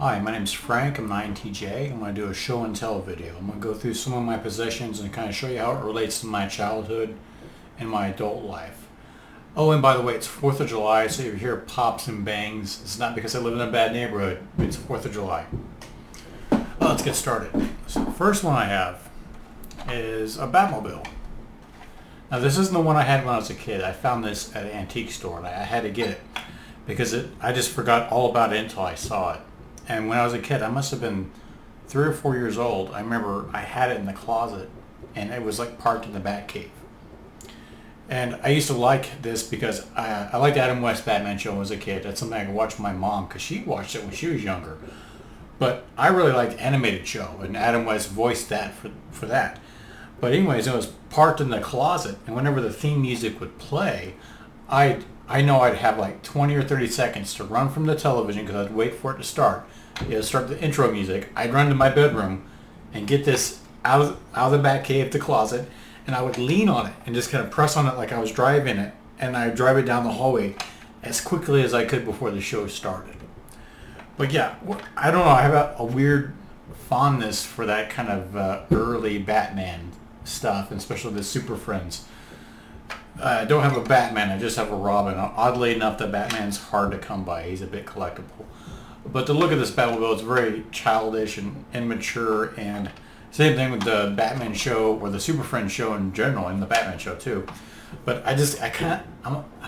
Hi, my name's Frank. I'm an INTJ. I'm going to do a show and tell video. I'm going to go through some of my possessions and kind of show you how it relates to my childhood and my adult life. Oh, and by the way, it's 4th of July, so if you hear pops and bangs, it's not because I live in a bad neighborhood. It's 4th of July. Let's get started. So the first one I have is a Batmobile. Now this isn't the one I had when I was a kid. I found this at an antique store and I had to get it because I just forgot all about it until I saw it. And when I was a kid, I must have been 3 or 4 years old. I remember I had it in the closet and it was like parked in the Bat Cave. And I used to like this because I liked Adam West Batman show as a kid. That's something I could watch with my mom because she watched it when she was younger. But I really liked animated show, and Adam West voiced that for that. But anyways, it was parked in the closet, and whenever the theme music would play, I know I'd have like 20 or 30 seconds to run from the television because I'd wait for it to start. It would start the intro music. I'd run to my bedroom and get this out of the Bat Cave, the closet, and I would lean on it and just kind of press on it like I was driving it, and I'd drive it down the hallway as quickly as I could before the show started. But yeah, I don't know, I have a weird fondness for that kind of early Batman stuff, and especially the Super Friends. I don't have a Batman, I just have a Robin. Oddly enough, the Batman's hard to come by. He's a bit collectible. But the look of this Batmobile is very childish and immature, and same thing with the Batman show or the Super Friends show in general, and the Batman show too. But I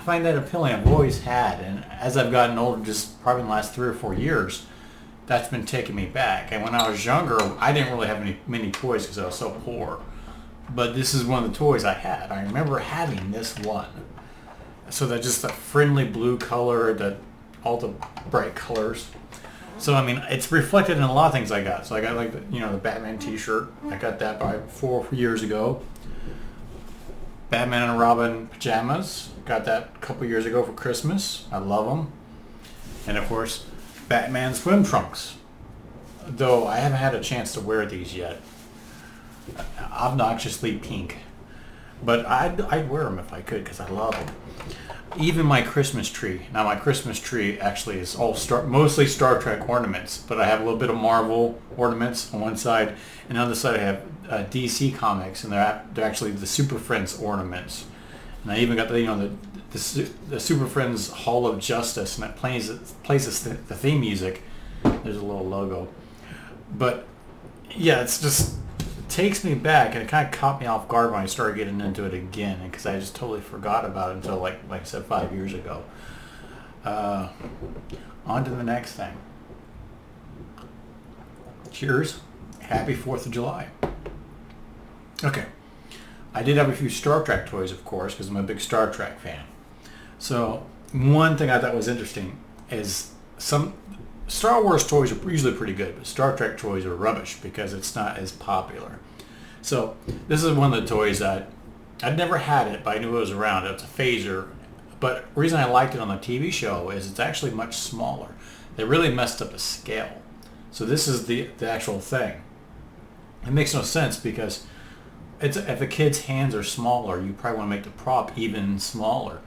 find that appealing. I've always had, and as I've gotten older, just probably in the last 3 or 4 years, that's been taking me back. And when I was younger, I didn't really have many toys because I was so poor. But this is one of the toys I had. I remember having this one. So that just the friendly blue color, all the bright colors. So I mean, it's reflected in a lot of things I got. So I got like the Batman T-shirt. I got that by 4 years ago. Batman and Robin pajamas. Got that a couple years ago for Christmas. I love them. And of course, Batman swim trunks. Though I haven't had a chance to wear these yet. Obnoxiously pink. But I'd wear them if I could because I love them. Even my Christmas tree. Now my Christmas tree actually is all mostly Star Trek ornaments, but I have a little bit of Marvel ornaments on one side, and on the other side I have DC comics, and they're actually the Super Friends ornaments. And I even got the Super Friends Hall of Justice, and it plays the theme music. There's a little logo, but yeah, it's just takes me back, and it kind of caught me off guard when I started getting into it again, because I just totally forgot about it until like I said 5 years ago. On to the next thing. Cheers. Happy 4th of July. Okay. I did have a few Star Trek toys, of course, because I'm a big Star Trek fan. So one thing I thought was interesting is some Star Wars toys are usually pretty good, but Star Trek toys are rubbish because it's not as popular. So this is one of the toys that I'd never had it, but I knew it was around. It's a phaser. But the reason I liked it on the TV show is it's actually much smaller. They really messed up the scale. So this is the actual thing. It makes no sense because if a kid's hands are smaller, you probably want to make the prop even smaller.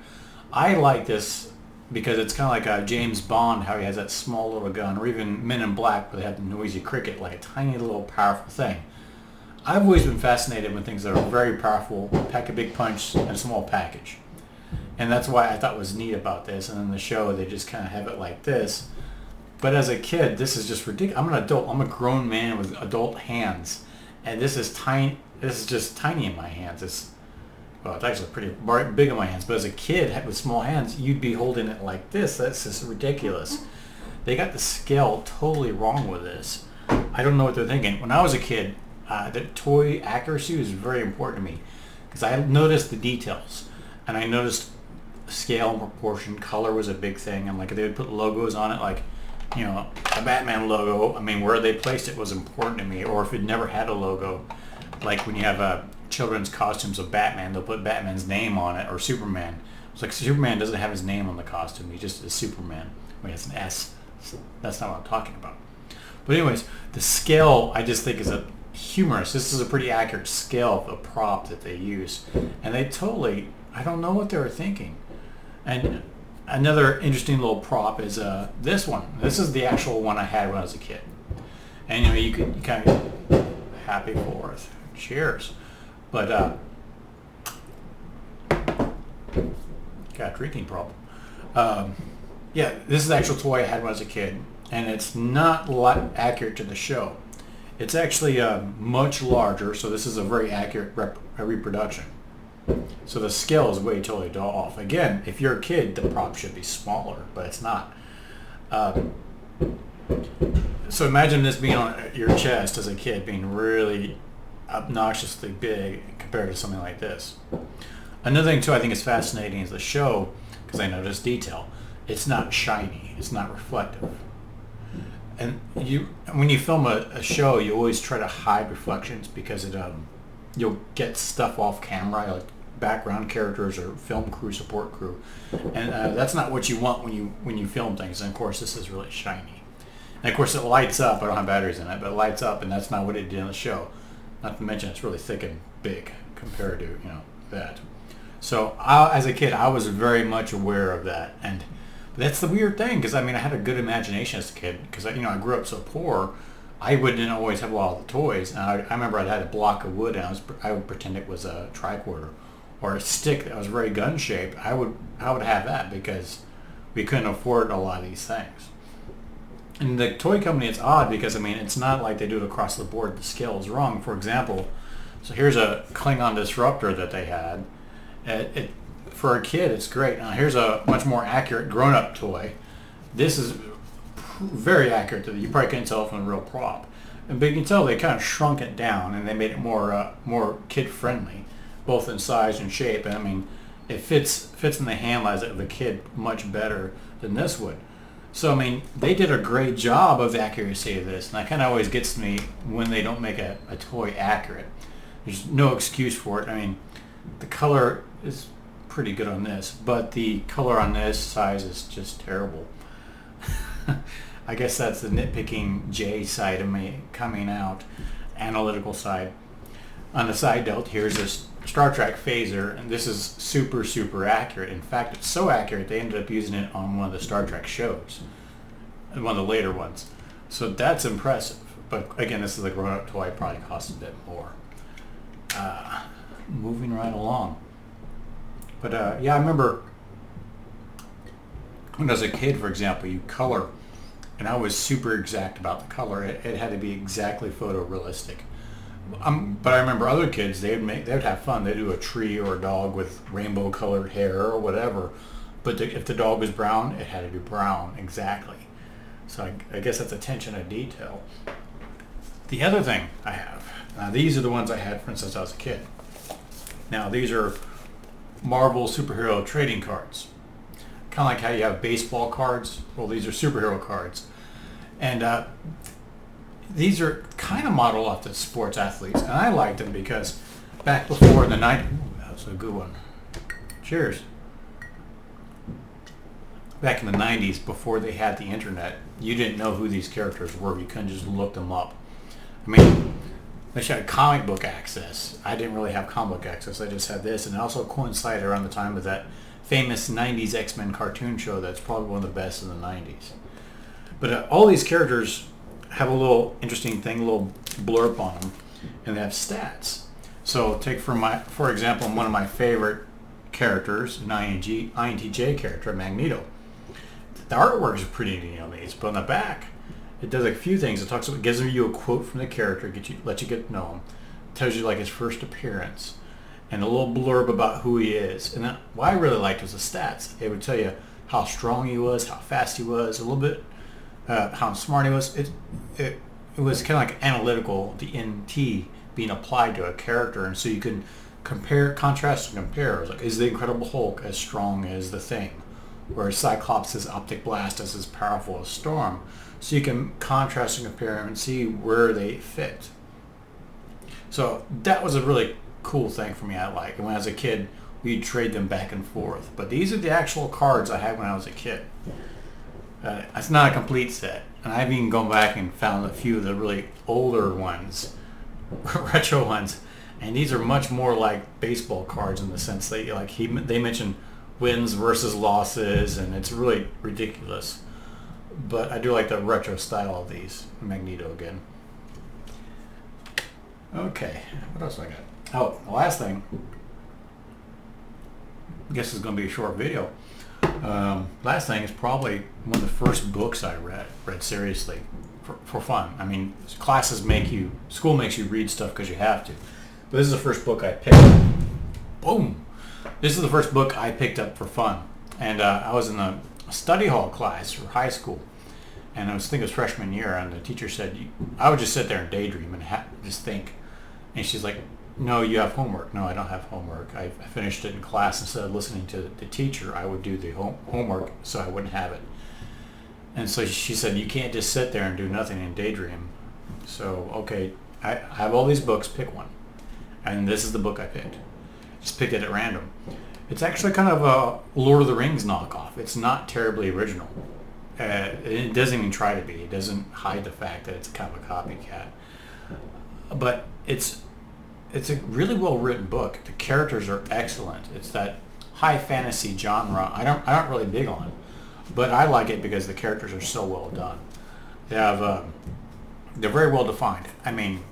I like this because it's kind of like a James Bond, how he has that small little gun, or even Men in Black, where they have the noisy cricket, like a tiny little powerful thing. I've always been fascinated with things that are very powerful, pack a big punch in a small package. And that's why I thought was neat about this. And in the show, they just kind of have it like this. But as a kid, this is just ridiculous. I'm an adult. I'm a grown man with adult hands. And this is tiny. This is just tiny in my hands. It's actually pretty big in my hands. But as a kid with small hands, you'd be holding it like this. That's just ridiculous. They got the scale totally wrong with this. I don't know what they're thinking. When I was a kid, the toy accuracy was very important to me because I noticed the details. And I noticed scale and proportion. Color was a big thing. And like they would put logos on it, like a Batman logo. I mean, where they placed it was important to me. Or if it never had a logo, like when you have children's costumes of Batman, they'll put Batman's name on it, or Superman. It's like Superman doesn't have his name on the costume. He just is Superman. Wait, it's an S. That's not what I'm talking about. But anyways, the scale I just think is humorous. This is a pretty accurate scale of a prop that they use. And they totally, I don't know what they were thinking. And Another interesting little prop is this one. This is the actual one I had when I was a kid. And you kind of happy fourth. Cheers. But got a drinking problem. Yeah, this is the actual toy I had when I was a kid, and it's not accurate to the show. It's actually much larger, so this is a very accurate reproduction. So the scale is way totally off. Again, if you're a kid, the prop should be smaller, but it's not. So imagine this being on your chest as a kid, being really obnoxiously big compared to something like this. Another thing too I think is fascinating is the show, because I noticed detail. It's not shiny. It's not reflective. And when you film a show, you always try to hide reflections because you'll get stuff off camera, like background characters or film crew, support crew, and that's not what you want when you film things. And of course, this is really shiny. And of course, it lights up. I don't have batteries in it, but it lights up, and that's not what it did in the show. Not to mention, it's really thick and big compared to that. So as a kid, I was very much aware of that, and that's the weird thing, because I had a good imagination as a kid, because I grew up so poor. I didn't always have a lot of the toys, and I remember I had a block of wood, and I would pretend it was a tricorder or a stick that was very gun shaped. I would have that because we couldn't afford a lot of these things. And the toy company, it's odd because it's not like they do it across the board. The scale is wrong. For example, so here's a Klingon disruptor that they had. For a kid, it's great. Now here's a much more accurate grown-up toy. This is very accurate. You probably couldn't tell from a real prop, but you can tell they kind of shrunk it down and they made it more kid-friendly, both in size and shape. And it fits in the hand of a kid much better than this would. So they did a great job of the accuracy of this, and that kind of always gets me when they don't make a toy accurate. There's no excuse for it. The color is pretty good on this, but the color on this size is just terrible. I guess that's the nitpicking J side of me coming out, analytical side. On the side note, here's this Star Trek phaser, and this is super, super accurate. In fact, it's so accurate they ended up using it on one of the Star Trek shows, one of the later ones. So that's impressive. But again, this is a grown-up toy, probably costs a bit more. Moving right along. But yeah, I remember when I was a kid, for example, you color, and I was super exact about the color. It had to be exactly photorealistic. But I remember other kids, they would have fun. They'd do a tree or a dog with rainbow colored hair or whatever. But if the dog was brown, it had to be brown exactly. So I guess that's attention to detail. The other thing I have, now these are the ones I had, for instance, I was a kid. Now these are Marvel superhero trading cards. Kind of like how you have baseball cards. Well, these are superhero cards. And these are kind of modeled off the sports athletes. And I liked them because back before in the 90s, that was a good one. Cheers. Back in the 90s, before they had the internet, you didn't know who these characters were. You couldn't just look them up. They had comic book access. I didn't really have comic book access. I just had this, and it also coincided around the time of that famous 90s X-Men cartoon show that's probably one of the best in the 90s. But all these characters have a little interesting thing, a little blurb on them, and they have stats. So take for example, one of my favorite characters, an INTJ character, Magneto. The artwork is pretty neat on these, but on the back, it does a few things. It gives you a quote from the character, lets you get to know him, tells you like his first appearance, and a little blurb about who he is. And what I really liked was the stats. It would tell you how strong he was, how fast he was, a little bit how smart he was. It was kind of like analytical, the NT being applied to a character, and so you can contrast and compare. Like, is the Incredible Hulk as strong as the Thing? Or Cyclops' optic blast is as powerful as Storm? So you can contrast and compare them and see where they fit. So that was a really cool thing for me I like. And when I was a kid, we'd trade them back and forth. But these are the actual cards I had when I was a kid. It's not a complete set. And I've even gone back and found a few of the really older ones, retro ones. And these are much more like baseball cards in the sense that they mention wins versus losses, and it's really ridiculous. But I do like the retro style of these. Magneto again. Okay, what else I got? Oh, the last thing. I guess it's going to be a short video. Last thing is probably one of the first books I read seriously for fun. I mean, school makes you read stuff because you have to. But this is the first book I picked up. Boom! This is the first book I picked up for fun. And I was in a study hall class for high school. And I think it was freshman year, and the teacher said, I would just sit there and daydream and just think. And she's like, no, you have homework. No, I don't have homework. I finished it in class. Instead of listening to the teacher, I would do the homework so I wouldn't have it. And so she said, you can't just sit there and do nothing and daydream. So, okay, I have all these books, pick one. And this is the book I picked. Just picked it at random. It's actually kind of a Lord of the Rings knockoff. It's not terribly original. It doesn't even try to be. It doesn't hide the fact that it's kind of a copycat. But it's a really well written book. The characters are excellent. It's that high fantasy genre I'm not really big on, but I like it because the characters are so well done. They're very well defined. I mean,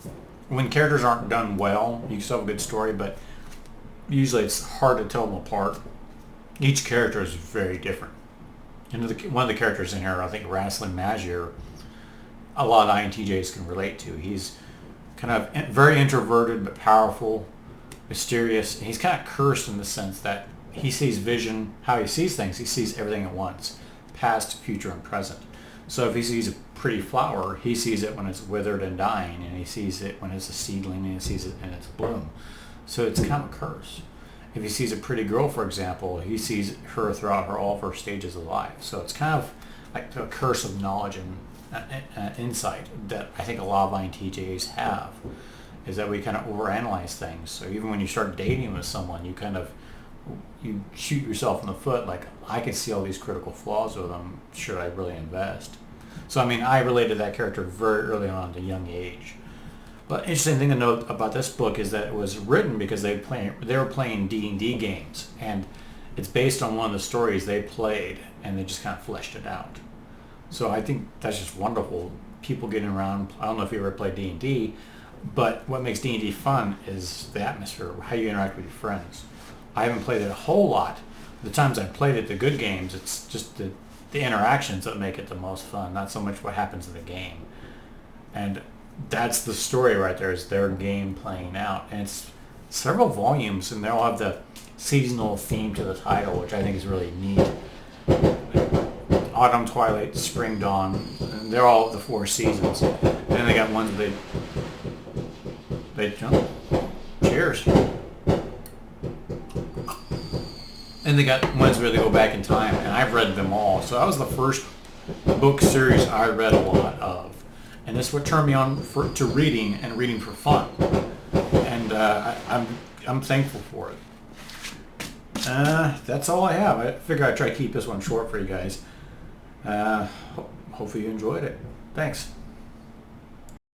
when characters aren't done well, you can still have a good story, but usually it's hard to tell them apart. Each character is very different. And one of the characters in here, I think Raslin Magier, a lot of INTJs can relate to. He's kind of very introverted but powerful, mysterious. And he's kind of cursed in the sense that he sees vision, how he sees things. He sees everything at once, past, future, and present. So if he sees a pretty flower, he sees it when it's withered and dying, and he sees it when it's a seedling, and he sees it in its bloom. So it's kind of a curse. If he sees a pretty girl, for example, he sees her throughout all of her stages of life. So it's kind of like a curse of knowledge and insight that I think a lot of INTJs have, is that we kind of overanalyze things. So even when you start dating with someone, you shoot yourself in the foot, like, I can see all these critical flaws with them, should I really invest? So I mean, I related that character very early on at a young age. But interesting thing to note about this book is that it was written because they were playing D&D games, and it's based on one of the stories they played, and they just kind of fleshed it out. So I think that's just wonderful. People getting around. I don't know if you ever played D&D, but what makes D&D fun is the atmosphere, how you interact with your friends. I haven't played it a whole lot. The times I've played it, the good games, it's just the interactions that make it the most fun, not so much what happens in the game. And that's the story right there, is their game playing out. And it's several volumes, and they all have the seasonal theme to the title, which I think is really neat. Autumn, twilight, spring, dawn, and they're all the 4 seasons. And then they got ones that they jump. Cheers. And they got ones where they go back in time, and I've read them all. So that was the first book series I read a lot of. And this is what turned me on to reading, and reading for fun. And I'm thankful for it. That's all I have. I figure I'd try to keep this one short for you guys. Hopefully you enjoyed it. Thanks.